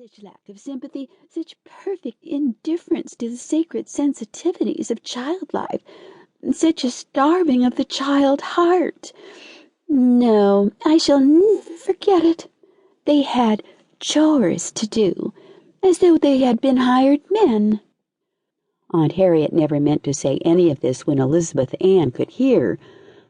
Such lack of sympathy, such perfect indifference to the sacred sensitivities of child life, such a starving of the child heart. No, I shall never forget it. They had chores to do, as though they had been hired men. Aunt Harriet never meant to say any of this when Elizabeth Ann could hear,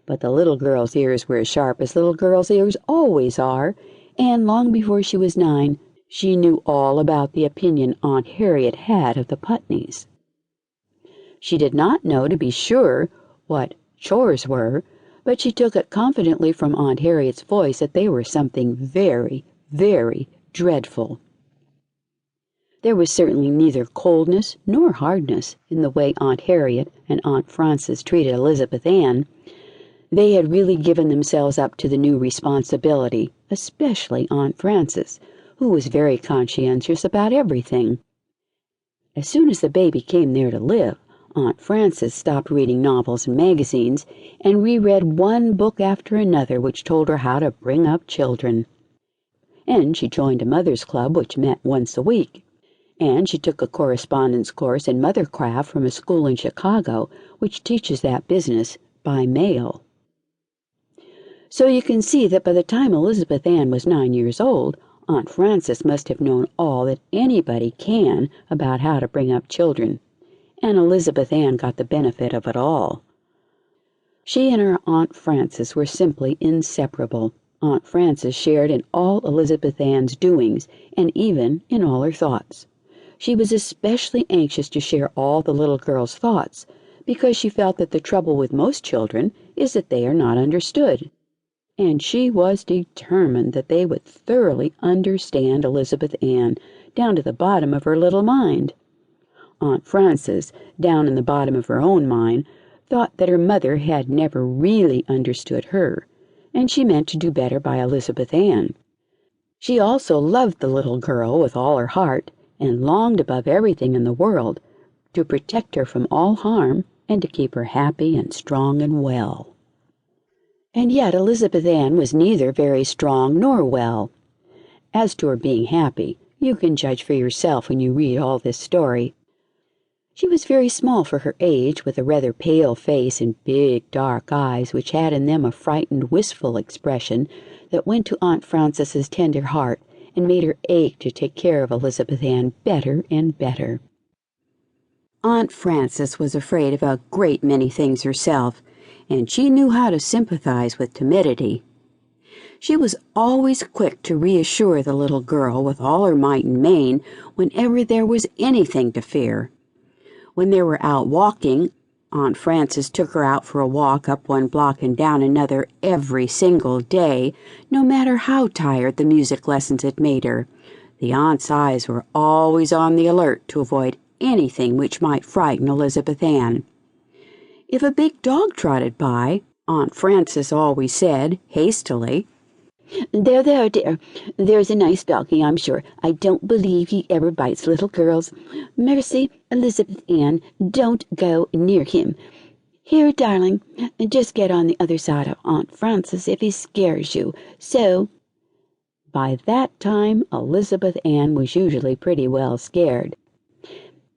but the little girl's ears were as sharp as little girls' ears always are, and long before she was 9, she knew all about the opinion Aunt Harriet had of the Putneys. She did not know, to be sure, what chores were, but she took it confidently from Aunt Harriet's voice that they were something very, very dreadful. There was certainly neither coldness nor hardness in the way Aunt Harriet and Aunt Frances treated Elizabeth Ann. They had really given themselves up to the new responsibility, especially Aunt Frances, who was very conscientious about everything. As soon as the baby came there to live, Aunt Frances stopped reading novels and magazines and reread one book after another which told her how to bring up children. And she joined a mother's club which met once a week. And she took a correspondence course in mothercraft from a school in Chicago which teaches that business by mail. So you can see that by the time Elizabeth Ann was 9 years old, Aunt Frances must have known all that anybody can about how to bring up children, and Elizabeth Ann got the benefit of it all. She and her Aunt Frances were simply inseparable. Aunt Frances shared in all Elizabeth Ann's doings, and even in all her thoughts. She was especially anxious to share all the little girl's thoughts, because she felt that the trouble with most children is that they are not understood. And she was determined that they would thoroughly understand Elizabeth Ann, down to the bottom of her little mind. Aunt Frances, down in the bottom of her own mind, thought that her mother had never really understood her, and she meant to do better by Elizabeth Ann. She also loved the little girl with all her heart, and longed above everything in the world to protect her from all harm and to keep her happy and strong and well. And yet Elizabeth Ann was neither very strong nor well. As to her being happy, you can judge for yourself when you read all this story. She was very small for her age, with a rather pale face and big dark eyes which had in them a frightened, wistful expression that went to Aunt Frances's tender heart and made her ache to take care of Elizabeth Ann better and better. Aunt Frances was afraid of a great many things herself, and she knew how to sympathize with timidity. She was always quick to reassure the little girl with all her might and main whenever there was anything to fear. When they were out walking, Aunt Frances took her out for a walk up one block and down another every single day, no matter how tired the music lessons had made her. The aunt's eyes were always on the alert to avoid anything which might frighten Elizabeth Ann. If a big dog trotted by, Aunt Frances always said, hastily, There, dear. There's a nice doggie, I'm sure. I don't believe he ever bites little girls. Mercy, Elizabeth Ann, don't go near him. Here, darling, just get on the other side of Aunt Frances if he scares you. So—" By that time, Elizabeth Ann was usually pretty well scared.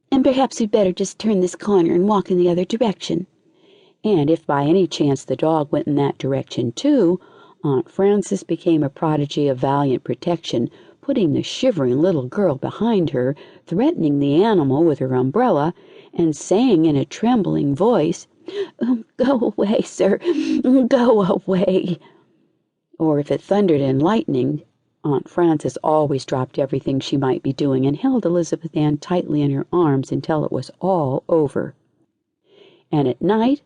"And perhaps we'd better just turn this corner and walk in the other direction." And if by any chance the dog went in that direction too, Aunt Frances became a prodigy of valiant protection, putting the shivering little girl behind her, threatening the animal with her umbrella, and saying in a trembling voice, "Go away, sir, go away." Or if it thundered and lightened, Aunt Frances always dropped everything she might be doing and held Elizabeth Ann tightly in her arms until it was all over. And at night,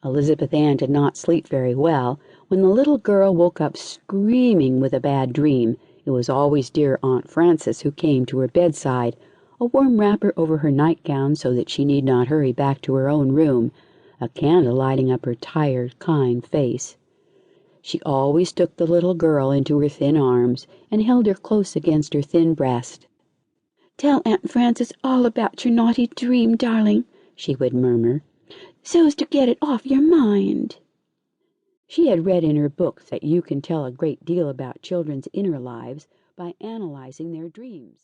Elizabeth Ann did not sleep very well. When the little girl woke up screaming with a bad dream, it was always dear Aunt Frances who came to her bedside, a warm wrapper over her nightgown so that she need not hurry back to her own room, a candle lighting up her tired, kind face. She always took the little girl into her thin arms and held her close against her thin breast. "Tell Aunt Frances all about your naughty dream, darling," she would murmur, "so as to get it off your mind." She had read in her books that you can tell a great deal about children's inner lives by analyzing their dreams.